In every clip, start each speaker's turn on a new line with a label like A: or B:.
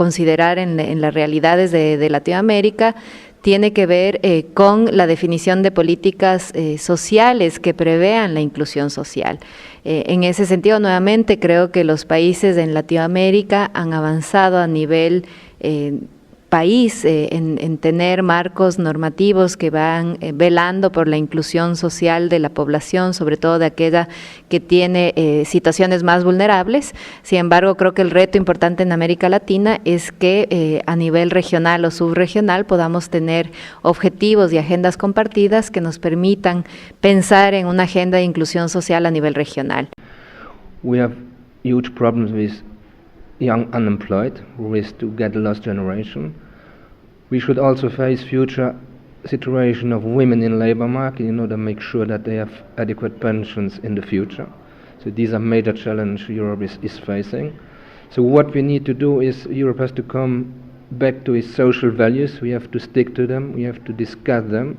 A: considerar en las realidades de Latinoamérica tiene que ver con la definición de políticas sociales que prevean la inclusión social. En ese sentido, nuevamente, creo que los países en Latinoamérica han avanzado a nivel país en tener marcos normativos que van velando por la inclusión social de la población, sobre todo de aquella que tiene situaciones más vulnerables. Sin embargo, creo que el reto importante en América Latina es que a nivel regional o subregional podamos tener objetivos y agendas compartidas que nos permitan pensar en una agenda de inclusión social a nivel regional.
B: We have huge problems with young unemployed, who risk to get a lost generation. We should also face future situation of women in labor market in order to make sure that they have adequate pensions in the future. So these are major challenges Europe is facing. So what we need to do is Europe has to come back to its social values. We have to stick to them. We have to discuss them.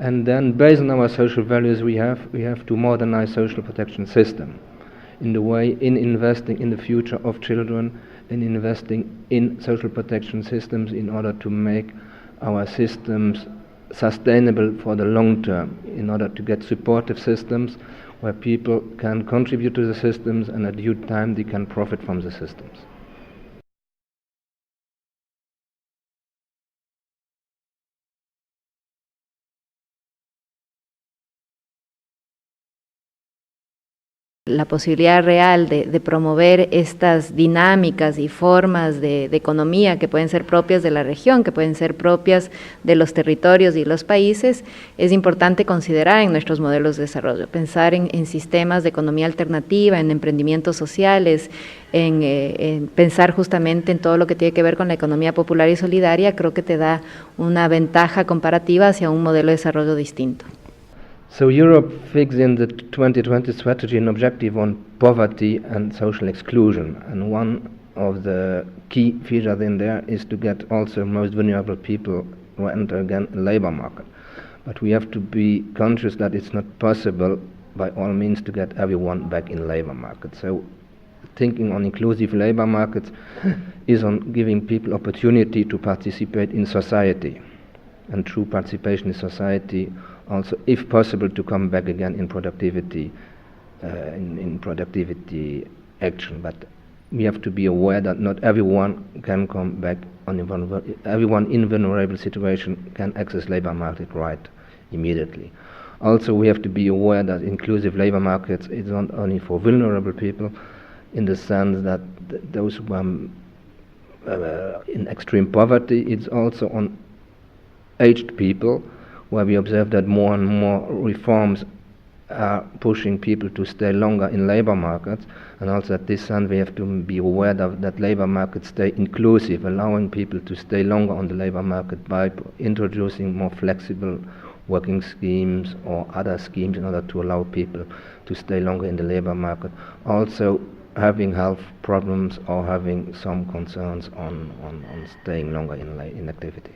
B: And then based on our social values we have to modernize social protection system in the way in investing in the future of children and investing in social protection systems in order to make our systems sustainable for the long term, in order to get supportive systems where people can contribute to the systems and at due time they can profit from the systems.
A: La posibilidad real de promover estas dinámicas y formas de economía que pueden ser propias de la región, que pueden ser propias de los territorios y los países, es importante considerar en nuestros modelos de desarrollo, pensar en sistemas de economía alternativa, en emprendimientos sociales, en pensar justamente en todo lo que tiene que ver con la economía popular y solidaria. Creo que te da una ventaja comparativa hacia un modelo de desarrollo distinto.
B: So Europe fixed in the 2020 strategy an objective on poverty and social exclusion, and one of the key features in there is to get also most vulnerable people who enter again the labor market. But we have to be conscious that it's not possible by all means to get everyone back in labor market. So thinking on inclusive labor markets is on giving people opportunity to participate in society, and through participation in society also, if possible, to come back again in productivity, in productivity action. But we have to be aware that not everyone can come back everyone in vulnerable situation can access labor market right immediately. Also, we have to be aware that inclusive labor markets is not only for vulnerable people, in the sense that those who are in extreme poverty, it's also on aged people, where we observe that more and more reforms are pushing people to stay longer in labor markets, and also at this end we have to be aware that labor markets stay inclusive, allowing people to stay longer on the labor market by introducing more flexible working schemes or other schemes in order to allow people to stay longer in the labor market. Also having health problems or having some concerns on staying longer in activity.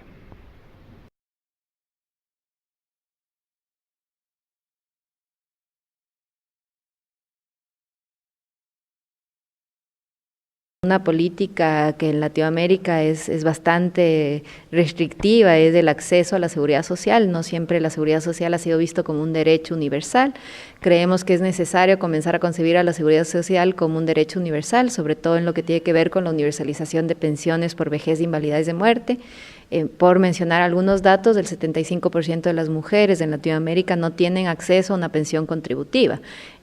A: Una política que en Latinoamérica es bastante restrictiva es el acceso a la seguridad social. No siempre la seguridad social ha sido visto como un derecho universal. Creemos que es necesario comenzar a concebir a la seguridad social como un derecho universal, sobre todo en lo que tiene que ver con la universalización de pensiones por vejez, invalidez de muerte. Por mencionar algunos datos, el 75% de las mujeres en Latinoamérica no tienen acceso a una pensión contributiva.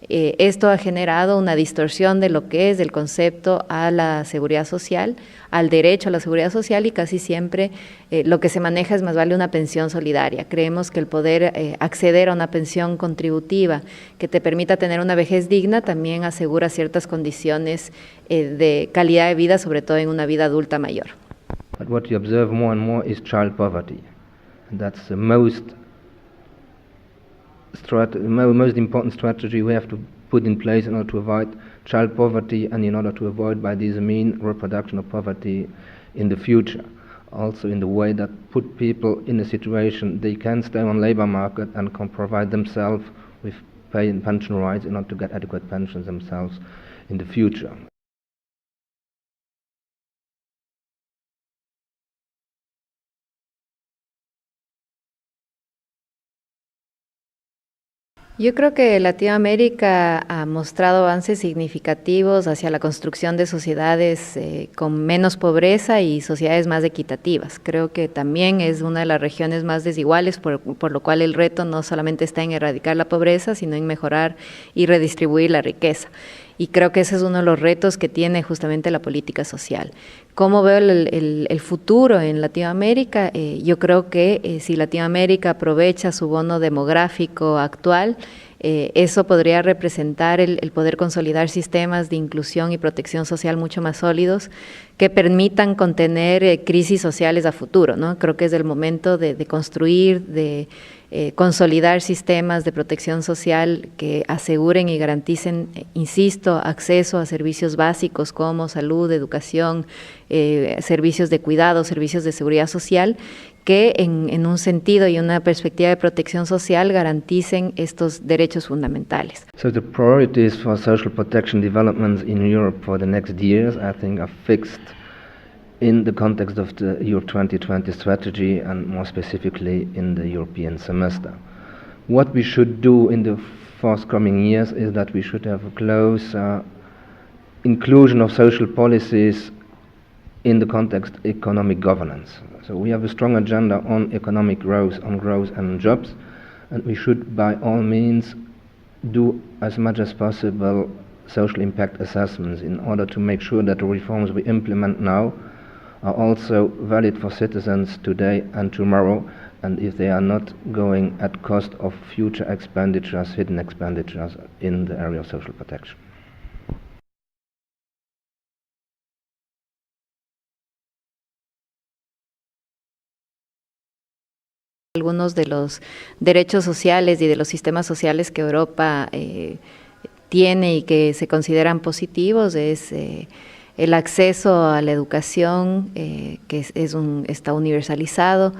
A: Esto ha generado una distorsión de lo que es el concepto a la seguridad social, al derecho a la seguridad social, y casi siempre lo que se maneja es más vale una pensión solidaria. Creemos que el poder acceder a una pensión contributiva que te permita tener una vejez digna también asegura ciertas condiciones de calidad de vida, sobre todo en una vida adulta mayor.
B: But what you observe more and more is child poverty. And that's the most important strategy we have to put in place in order to avoid child poverty and in order to avoid by this means reproduction of poverty in the future. Also in the way that put people in a situation they can stay on labor market and can provide themselves with pay and pension rights in order to get adequate pensions themselves in the future.
A: Yo creo que Latinoamérica ha mostrado avances significativos hacia la construcción de sociedades con menos pobreza y sociedades más equitativas. Creo que también es una de las regiones más desiguales, por lo cual el reto no solamente está en erradicar la pobreza, sino en mejorar y redistribuir la riqueza. Y creo que ese es uno de los retos que tiene justamente la política social. ¿Cómo veo el futuro en Latinoamérica? Yo creo que si Latinoamérica aprovecha su bono demográfico actual, eso podría representar el poder consolidar sistemas de inclusión y protección social mucho más sólidos que permitan contener crisis sociales a futuro, ¿no? Creo que es el momento de construir, de consolidar sistemas de protección social que aseguren y garanticen, insisto, acceso a servicios básicos como salud, educación, servicios de cuidado, servicios de seguridad social, que en un sentido y una perspectiva de protección social garanticen estos derechos fundamentales.
B: So the priorities for social protection developments in Europe for the next years, I think, are fixed in the context of the Europe 2020 strategy and more specifically in the European semester. What we should do in the forthcoming years is that we should have a close inclusion of social policies in the context of economic governance. So we have a strong agenda on economic growth, and jobs, and we should by all means do as much as possible social impact assessments in order to make sure that the reforms we implement now are also valid for citizens today and tomorrow, and if they are not going at cost of future expenditures, hidden expenditures in the area of social protection.
A: Algunos de los derechos sociales y de los sistemas sociales que Europa tiene y que se consideran positivos es el acceso a la educación, que está universalizado,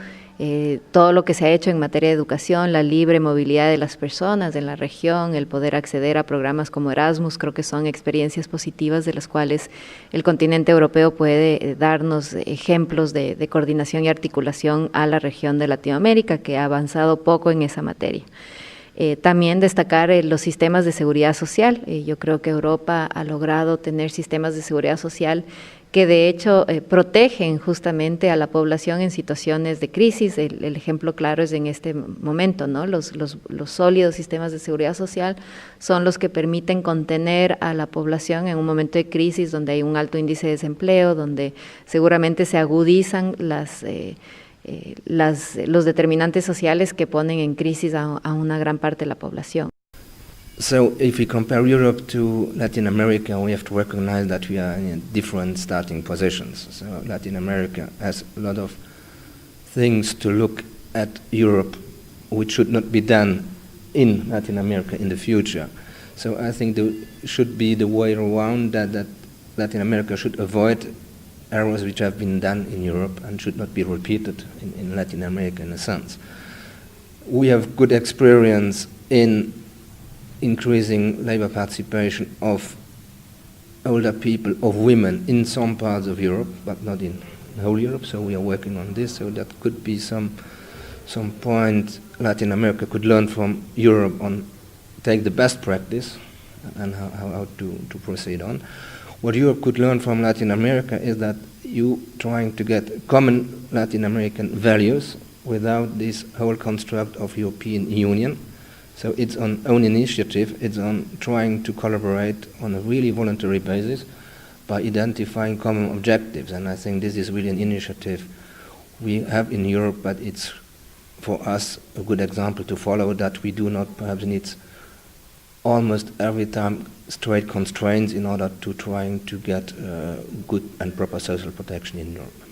A: todo lo que se ha hecho en materia de educación, la libre movilidad de las personas en la región, el poder acceder a programas como Erasmus, creo que son experiencias positivas de las cuales el continente europeo puede darnos ejemplos de coordinación y articulación a la región de Latinoamérica, que ha avanzado poco en esa materia. También destacar los sistemas de seguridad social. Yo creo que Europa ha logrado tener sistemas de seguridad social que de hecho protegen justamente a la población en situaciones de crisis. El ejemplo claro es en este momento, ¿no? Los sólidos sistemas de seguridad social son los que permiten contener a la población en un momento de crisis donde hay un alto índice de desempleo, donde seguramente se agudizan los determinantes sociales que ponen en crisis a una gran parte de la población.
B: So if we compare Europe to Latin America, we have to recognize that we are in different starting positions. So Latin America has a lot of things to look at Europe which should not be done in Latin America in the future. So I think there should be the way around that Latin America should avoid errors which have been done in Europe and should not be repeated in Latin America in a sense. We have good experience in increasing labor participation of older people, of women in some parts of Europe, but not in whole Europe, so we are working on this, so that could be some point Latin America could learn from Europe on take the best practice and how to proceed on. What Europe could learn from Latin America is that you trying to get common Latin American values without this whole construct of European Union. So it's on own initiative, it's on trying to collaborate on a really voluntary basis by identifying common objectives. And I think this is really an initiative we have in Europe, but it's for us a good example to follow, that we do not perhaps need almost every time straight constraints in order to trying to get good and proper social protection in Europe.